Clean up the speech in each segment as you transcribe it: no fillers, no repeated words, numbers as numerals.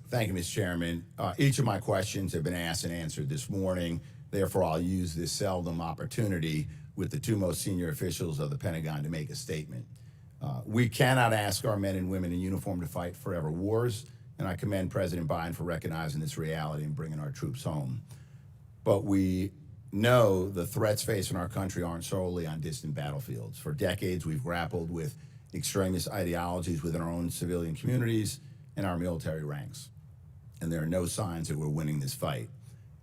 Thank you, Mr. Chairman. Each of my questions have been asked and answered this morning. Therefore, I'll use this seldom opportunity with the two most senior officials of the Pentagon to make a statement. We cannot ask our men and women in uniform to fight forever wars, and I commend President Biden for recognizing this reality and bringing our troops home. But we know the threats facing our country aren't solely on distant battlefields. For decades, we've grappled with extremist ideologies within our own civilian communities and our military ranks. And there are no signs that we're winning this fight.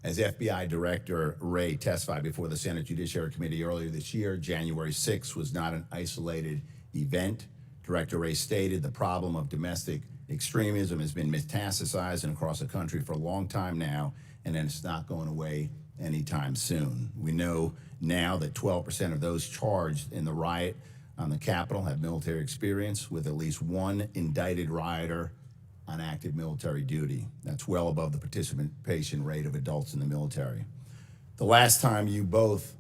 As FBI Director Wray testified before the Senate Judiciary Committee earlier this year, January 6th was not an isolated event. Director Wray stated the problem of domestic extremism has been metastasized and across the country for a long time now, and it's not going away anytime soon. We know now that 12% of those charged in the riot on the Capitol have military experience, with at least one indicted rioter on active military duty. That's well above the participation rate of adults in the military. The last time you both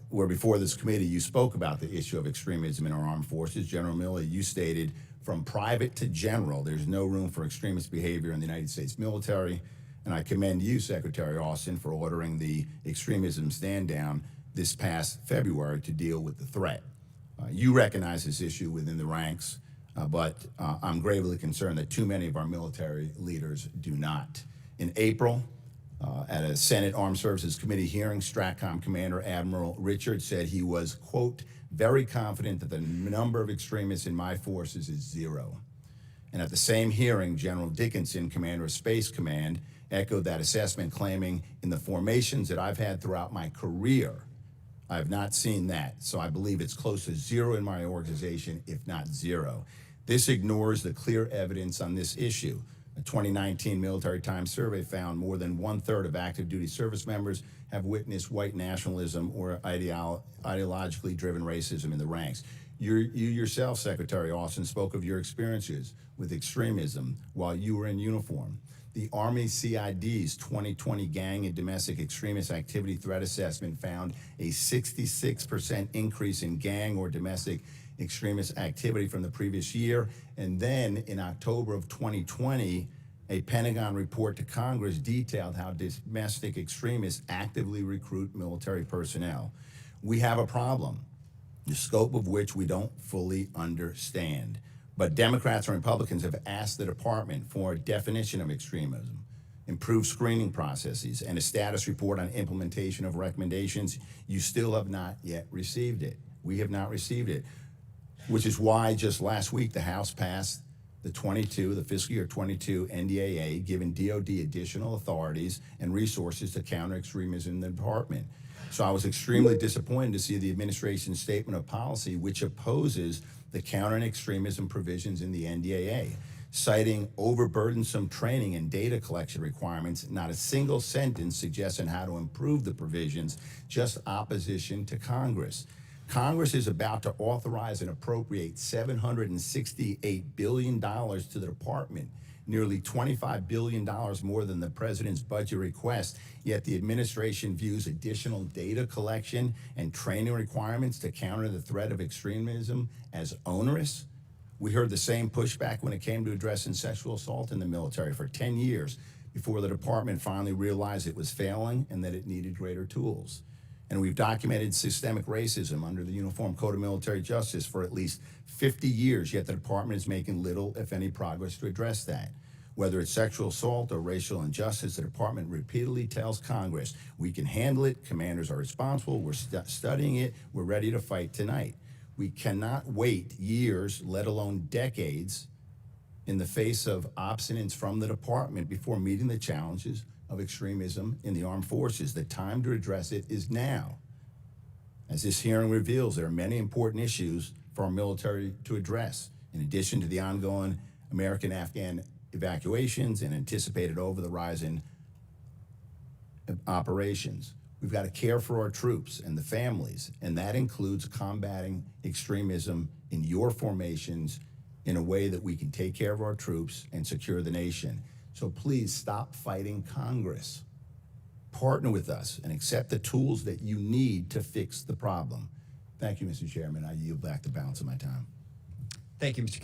were before this committee, you spoke about the issue of extremism in our armed forces. General Miller, you stated, from private to general, there's no room for extremist behavior in the United States military. And I commend you, Secretary Austin, for ordering the extremism stand down this past February to deal with the threat. You recognize this issue within the ranks, but I'm gravely concerned that too many of our military leaders do not. In April, at a Senate Armed Services Committee hearing, STRATCOM Commander Admiral Richards said he was, quote, very confident that the number of extremists in my forces is zero. And at the same hearing, General Dickinson, Commander of Space Command, echoed that assessment, claiming, in the formations that I've had throughout my career, I have not seen that. So I believe it's close to zero in my organization, if not zero. This ignores the clear evidence on this issue. A 2019 Military Times survey found more than 1/3 of active duty service members have witnessed white nationalism or ideologically driven racism in the ranks. You yourself, Secretary Austin, spoke of your experiences with extremism while you were in uniform. The Army CID's 2020 Gang and Domestic Extremist Activity Threat Assessment found a 66% increase in gang or domestic extremist activity from the previous year. And then in October of 2020, a Pentagon report to Congress detailed how domestic extremists actively recruit military personnel. We have a problem, the scope of which we don't fully understand. But Democrats and Republicans have asked the department for a definition of extremism, improved screening processes, and a status report on implementation of recommendations. You still have not yet received it. We have not received it, which is why just last week the House passed the fiscal year 22 NDAA, giving DOD additional authorities and resources to counter extremism in the department. So I was extremely disappointed to see the administration's statement of policy, which opposes the counter extremism provisions in the NDAA, citing overburdensome training and data collection requirements. Not a single sentence suggesting how to improve the provisions, just opposition to Congress. Congress is about to authorize and appropriate $768 billion to the department, nearly $25 billion more than the president's budget request, yet the administration views additional data collection and training requirements to counter the threat of extremism as onerous. We heard the same pushback when it came to addressing sexual assault in the military for 10 years before the department finally realized it was failing and that it needed greater tools. And we've documented systemic racism under the Uniform Code of Military Justice for at least 50 years, yet the department is making little, if any, progress to address that. Whether it's sexual assault or racial injustice, the department repeatedly tells Congress, we can handle it, commanders are responsible, we're studying it, we're ready to fight tonight. We cannot wait years, let alone decades, in the face of obstinance from the department before meeting the challenges of extremism in the armed forces. The time to address it is now. As this hearing reveals, there are many important issues for our military to address, in addition to the ongoing American-Afghan evacuations and anticipated over-the-horizon operations. We've got to care for our troops and the families, and that includes combating extremism in your formations in a way that we can take care of our troops and secure the nation. So please stop fighting Congress. Partner with us and accept the tools that you need to fix the problem. Thank you, Mr. Chairman. I yield back the balance of my time. Thank you, Mr.